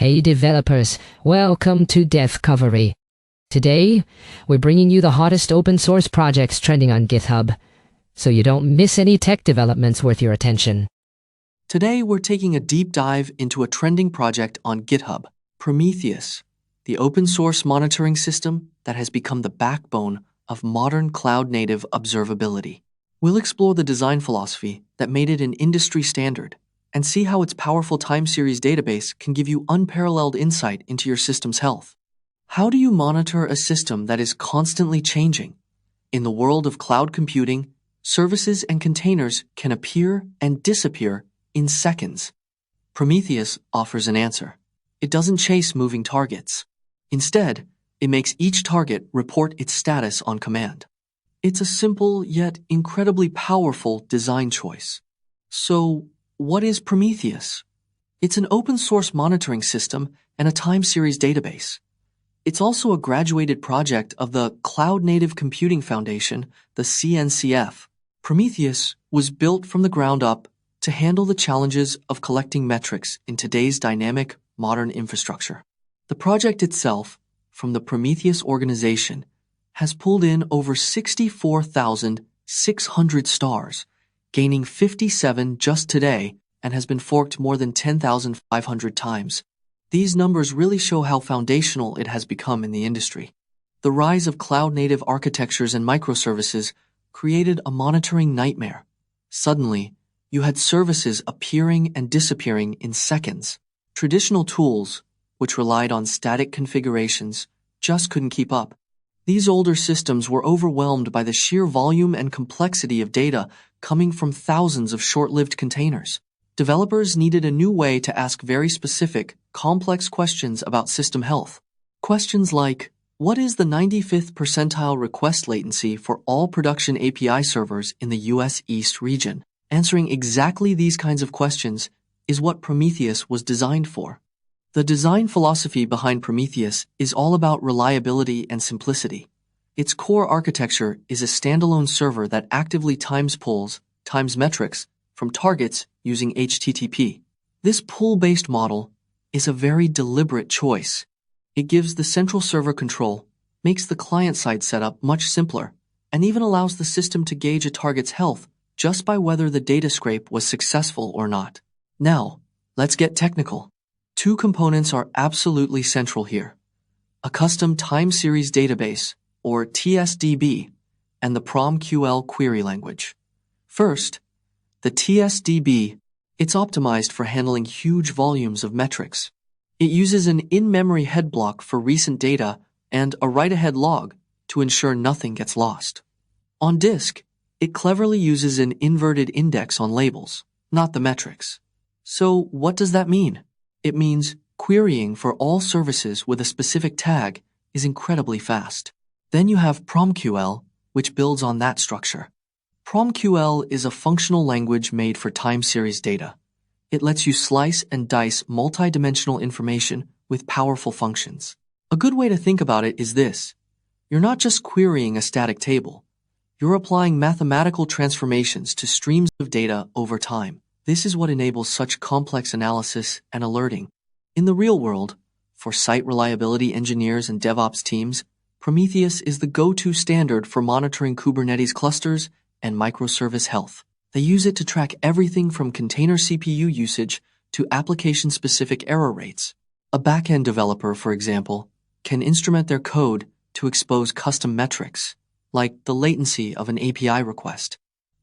Hey developers, welcome to Devcovery. Today, we're bringing you the hottest open source projects trending on GitHub, so you don't miss any tech developments worth your attention. Today, we're taking a deep dive into a trending project on GitHub, Prometheus, the open source monitoring system that has become the backbone of modern cloud-native observability. We'll explore the design philosophy that made it an industry standard and see how its powerful time series database can give you unparalleled insight into your system's health. How do you monitor a system that is constantly changing? In the world of cloud computing, services and containers can appear and disappear in seconds. Prometheus offers an answer. It doesn't chase moving targets. Instead, it makes each target report its status on command. It's a simple yet incredibly powerful design choice. So, what is Prometheus? It's an open source monitoring system and a time series database. It's also a graduated project of the Cloud Native Computing Foundation, the CNCF. Prometheus was built from the ground up to handle the challenges of collecting metrics in today's dynamic, modern infrastructure. The project itself, from the Prometheus organization, has pulled in over 64,600 stars, gaining 57 just today, and has been forked more than 10,500 times. These numbers really show how foundational it has become in the industry. The rise of cloud-native architectures and microservices created a monitoring nightmare. Suddenly, you had services appearing and disappearing in seconds. Traditional tools, which relied on static configurations, just couldn't keep up. These older systems were overwhelmed by the sheer volume and complexity of data coming from thousands of short-lived containers. Developers needed a new way to ask very specific, complex questions about system health. Questions like, what is the 95th percentile request latency for all production API servers in the US East region? Answering exactly these kinds of questions is what Prometheus was designed for. The design philosophy behind Prometheus is all about reliability and simplicity. Its core architecture is a standalone server that actively times metrics from targets using HTTP. This pull-based model is a very deliberate choice. It gives the central server control, makes the client-side setup much simpler, and even allows the system to gauge a target's health just by whether the data scrape was successful or not. Now, let's get technical. Two components are absolutely central here: a custom time series database, or TSDB, and the PromQL query language. First, the TSDB, it's optimized for handling huge volumes of metrics. It uses an in-memory head block for recent data and a write-ahead log to ensure nothing gets lost. On disk, it cleverly uses an inverted index on labels, not the metrics. So what does that mean? It means querying for all services with a specific tag is incredibly fast. Then you have PromQL, which builds on that structure. PromQL is a functional language made for time series data. It lets you slice and dice multi-dimensional information with powerful functions. A good way to think about it is this: you're not just querying a static table. You're applying mathematical transformations to streams of data over time. This is what enables such complex analysis and alerting. In the real world, for site reliability engineers and DevOps teams, Prometheus is the go-to standard for monitoring Kubernetes clusters and microservice health. They use it to track everything from container CPU usage to application-specific error rates. A backend developer, for example, can instrument their code to expose custom metrics, like the latency of an API request.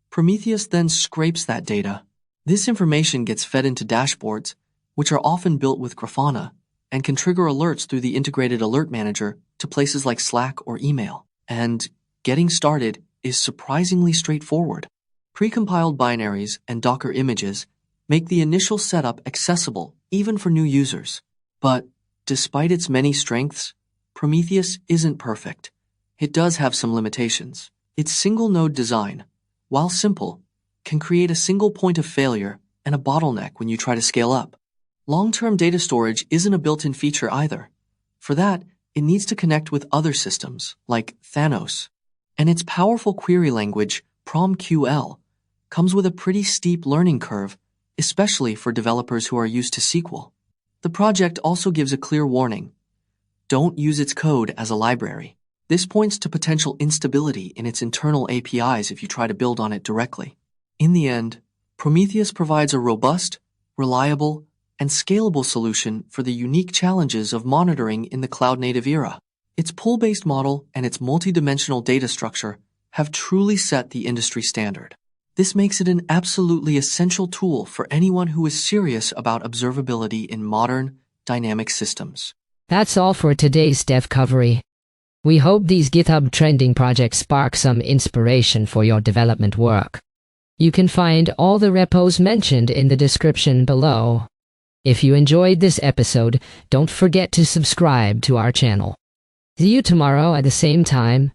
Prometheus then scrapes that data. This information gets fed into dashboards, which are often built with Grafana, and can trigger alerts through the integrated alert manager to places like Slack or email. And getting started is surprisingly straightforward. Precompiled binaries and Docker images make the initial setup accessible even for new users. But despite its many strengths, Prometheus isn't perfect. It does have some limitations. Its single-node design, while simple, can create a single point of failure and a bottleneck when you try to scale up. Long-term data storage isn't a built-in feature either. For that, it needs to connect with other systems, like Thanos. And its powerful query language, PromQL, comes with a pretty steep learning curve, especially for developers who are used to SQL. The project also gives a clear warning. Don't use its code as a library. This points to potential instability in its internal APIs if you try to build on it directly. In the end, Prometheus provides a robust, reliable, and scalable solution for the unique challenges of monitoring in the cloud-native era. Its pull-based model and its multidimensional data structure have truly set the industry standard. This makes it an absolutely essential tool for anyone who is serious about observability in modern, dynamic systems. That's all for today's Devcovery. We hope these GitHub trending projects spark some inspiration for your development work. You can find all the repos mentioned in the description below. If you enjoyed this episode, don't forget to subscribe to our channel. See you tomorrow at the same time,